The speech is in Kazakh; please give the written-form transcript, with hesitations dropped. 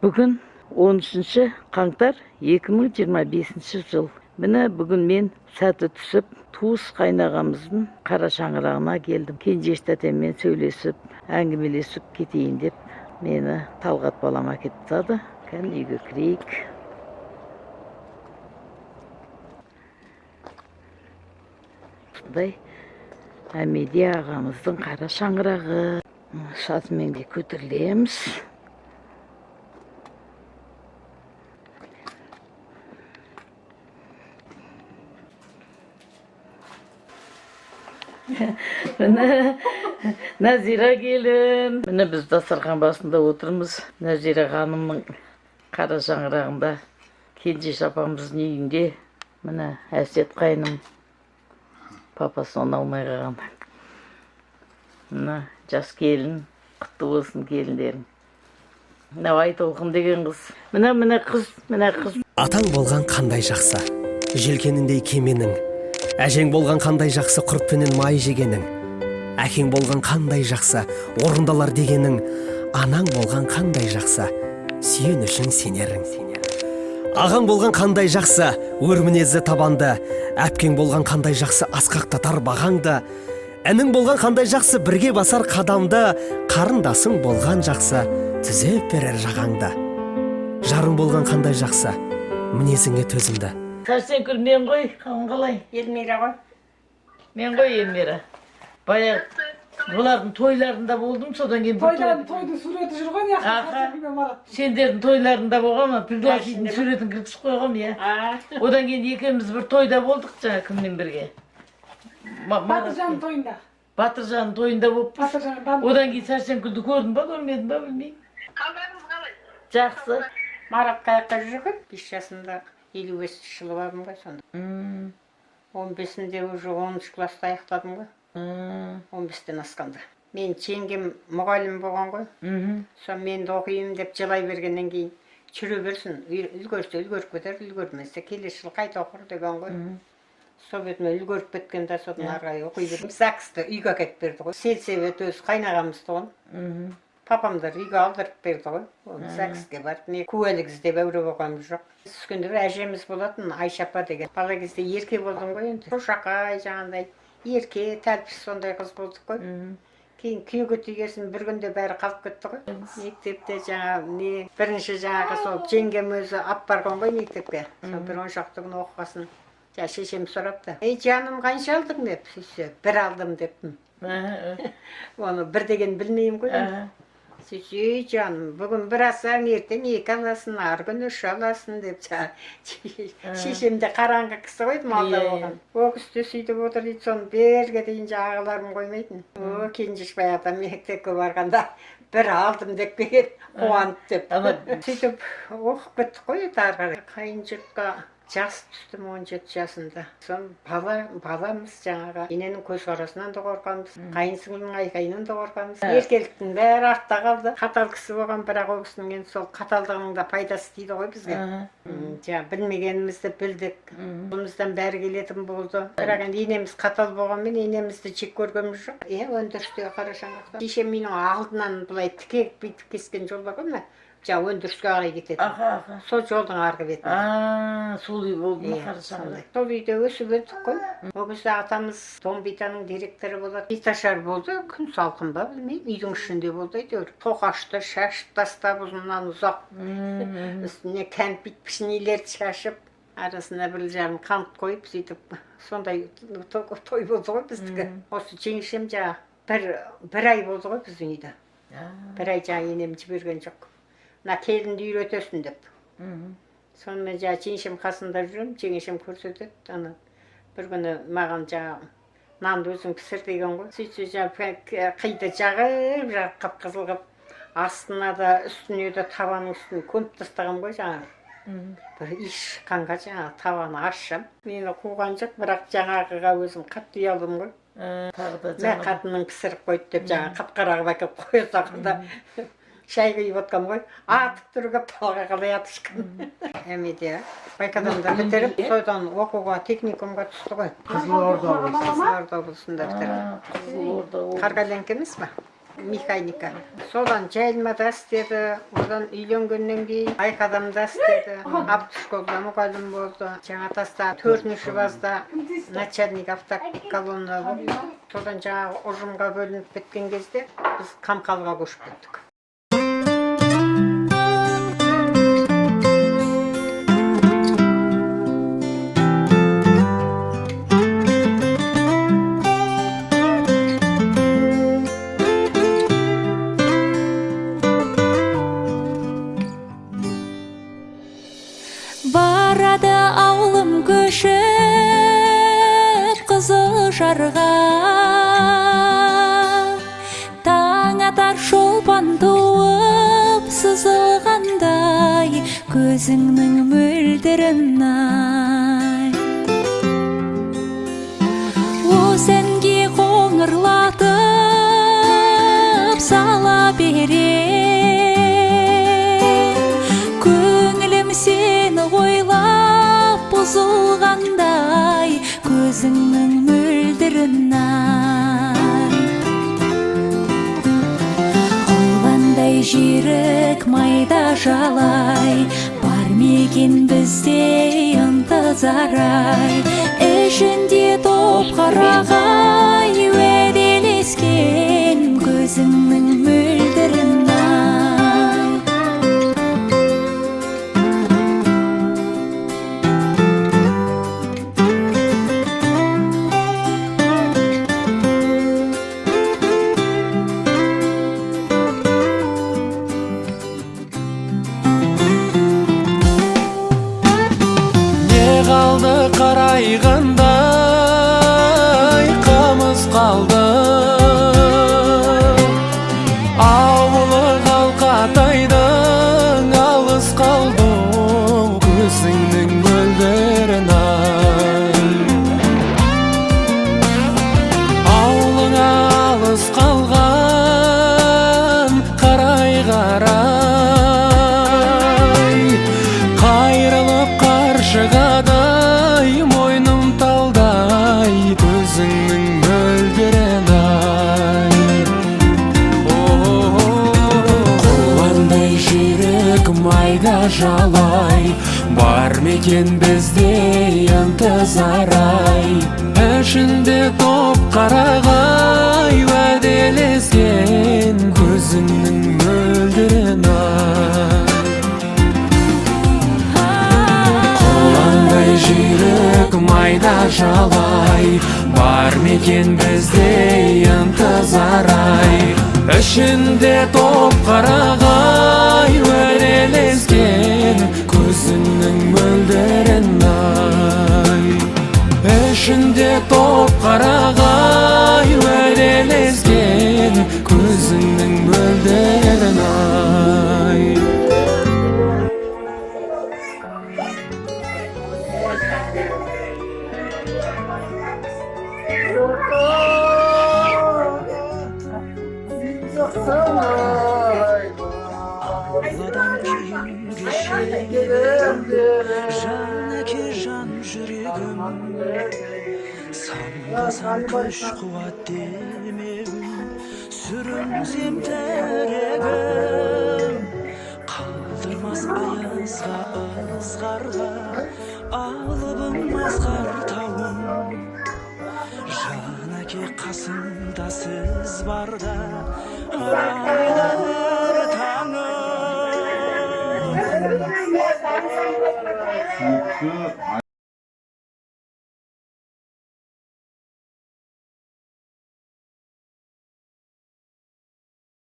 Бүгін 13 қаңтар 2025 жыл. Міне бүгін мен сәті түсіп, туыс қайнағамыздың қара шаңырағына келдім. Кенжеш тәтеммен сөйлесіп, әңгімелесіп кетейін деп мені Талғат балам әкетіп тастады. Кәне үйге кірейік. Бұндай Әмеде ағамыздың қара шаңырағы. Шатымен де көтерілеміз. Міне Нәзира келін. Міне біз дастархан басында отырмыз. Нәзира ханымның қара шаңырағында, Кенжеш апамыздың үйінде. Міне Әсет қайным папасынан алмай қалған. Міне жас келін, құтты болсын келіндерің. Міне Айтолқын деген қыз. Міне қыз. Атаң болған қандай жақсы, желкеніндей кеменің. Әжең болған қандай жақсы, құртпенен май жегенің. Әкең болған қандай жақсы, орындалар дегенің. Анаң болған қандай жақсы, сүйен үшін сенерің. Ағаң болған қандай жақсы, өр мінезі табанды. Әпкең болған қандай жақсы, асқақтатар бағаңды. Әнің болған қандай жақсы, бірге басар қадамды. Қарындасың болған жақсы, түзеп берер жағаңды. Жарың болған қандай жақсы, мінезіңе төзімді. Сәрсенкүл мен ғой, қалай? Елмира ғой. Мен ғой Елмира. Баяғы олардың тойларында болдым, содан кейін Тойдың суреті жүрген сендердің тойларында болғам, пригласительдің суретін кіргізіп қойғам, иә. Одан кейін екеуміз бір тойда болдық, жаңа кіммен бірге. Батыржанның тойында. Батыржанның тойында болыппыз. Одан кейін Сәрсенкүлді көрдім ба, көрмедім ба, білмеймін. Қалдарыңыз қалай? Жақсы. Марат қаяққа жүрген? 5 жасында 55 жылы бардым ғой сонда. 15-інде уже 10 класста аяқтадым ғой. 15-тен асқанда. Мен жеңгем мұғалім болған ғой. Сон мен де оқимын деп жылай бергеннен кейін жүре берсін. Үлгерсе үлгеріп кетер, үлгермесе келесі жыл қайта оқыр деген ғой. Сол бетіме үлгеріп кеткенде содан арғай оқи бердім. ЗАГСты үйге әкеліп берді ғой. Селсебет өз қайнағамыз тұғын. Папамдар үйге алдырып берді ғой. ЗАГСке барып, не куәлік іздеп әуре болғанымыз жоқ. Түскенде бір әжеміз болатын, Айша апа деген. Бала кезде ерке болдым ғой енді. Шошақай жаңағындай ерке, тәлпіс сондай қыз болдық қой. Кейін күйеуге тигесін бір күнде бәрі қалып кетті ғой. Мектепте жаңағы бірінші жаңағы сол жеңгем өзі алып барған ғой мектепке. Сол бір 10 шақты күн оқығасын. Шешем сұрапты. Ей жаным қанша алдың деп, сөйтсе бір алдым дептім. Оны бір деген білмеймін ғой. Ей жаным, бүгін бір асаң, ертең 2 аласын, ар күні 3 аласын деп шешемде қараңғы кісі қойды малда болған. О кісі сөйтіп отыр дейді, соны берге дейін жағаларым қоймайтын. О Кенжеш баяғыда мектепке барғанда бір алдым деп келген, қуанып деп. Сөйтіп оқып кеттік қой еді ары қарай. Қайын жұртқа жас түстім 17 жасында. Сон баламыз жаңағы ененің көзқарасынан да қорқамыз, қайынсіңлінің айқайынан да қорқамыз. Еркеліктің бәрі артта қалды. Қатал кісі болған, бірақ ол кісінің енді сол қаталдығының да пайдасы тиді ғой бізге. Жаңа білмегенімізді білдік. Бұнымыздан бәрі келетін болды. Бірақ енді енеміз қатал болғанмен енемізді жек көргеніміз жоқ. Өндірістегі қара шаңырақта. Шешем менің алдынан былай тіке бүйтіп кескен жол бар ғой. Жаңа өндіріске қарай кетеді. Сол жолдың арғы бетінде. Сол үй болды ма қара шаңырақ? Сол үйде өсіп өттік қой. Ол кезде атамыз Домбитаның директоры болады. Биташар болды, күн салқын ба білмеймін. Үйдің ішінде болды әйтеуір. Тоқашты шашып тастап ұзыннан ұзақ. Үстіне кәмпит пішнилерді шашып, арасына 1,5 қант қойып, сөйтіп сондай той болды ғой біздікі. Осы жеңешем жаңа бір ай болды ғой біздің үйде. Бір ай жаңа енем жіберген жоқ. Мына келінді үйретесін деп. Сонымен жаңа жеңешем қасында жүрем, жеңешем көрсетеді. Бір күні маған жаңа нанды өзің пісір деген ғой. Сөйтсе жаңа қиды жағып қып-қызыл қып, астына да үстіне де табаның үстін көміп тастаған ғой жаңа. Бір иш қанға жаңа табаны ашшам. Мені қуған жоқ, бірақ жаңағыға өзім қатты ұялдым ғой. Мә қатының пісіріп қойды деп жаңа қап-қарағып әкеп қоя сақында. Шай құйып отқан ғой, атып тұрып талға қалай атып шыққан. Әмеде байқадамда бітіріп, содан оқуға техникумға түсті ғой. Қызылорда облысында бітіріп. Қарғаленкі емес па? механика. Содан жайылмада істеді, одан үйленгеннен кейін Айқадамда істеді, автошколда мұғалім болды. Жаңа таста 4-ші базда начальник автоколонна болды. Содан жаңағы ұжымға бөлініп кеткен кезде біз Қамқалға көшіп кеттік. Барады ауылым көшіп Қызылжарға, таң атар шолпан туып сызылғандай, көзіңнің мөлдірін ай. Осы әнге қоңырлатып сала берем, көңілім сені ойлап бұзылғандай, көзіңнің мөлдірін ай. Қоландай жүйрік майда жалай, бар мекен бізде ынтызар ай. Ішінде топ қарағай, уәделескен көзіңнің мөлдірін ай. Не қалды қарайғандай, қамыс қалды, ауылы қалқатайдың алыс қалды, көзіңнің мөлдірін ай. Ауылың алыс қалған қарай-қарай, қайрылып қаршығадай, мойным талдай, көзіңнің мөлдірін ай. Қоландай жүйрік майда жалай, бар мекен бізде ынтызар ай. Ішінде топ қарағай, уәделескен көзіңнің мөлдірін ай. Қоландай жүйрік майда жалай, бар мекен бізде ынтызар ай. Ішінде топ қарағай, уәделескен көзіңнің мөлдірін ай. Ішінде топ қарағай, уәделескен көзіңнің мөлдірін ай. Жанеке жан жүрегім, самғасам күш қуат демегім, сүрінсем тірегім, қалдырмас аязға ызғарға, алыбым асқар тауым. Жанеке қасымда сіз барда, арайлар таңым.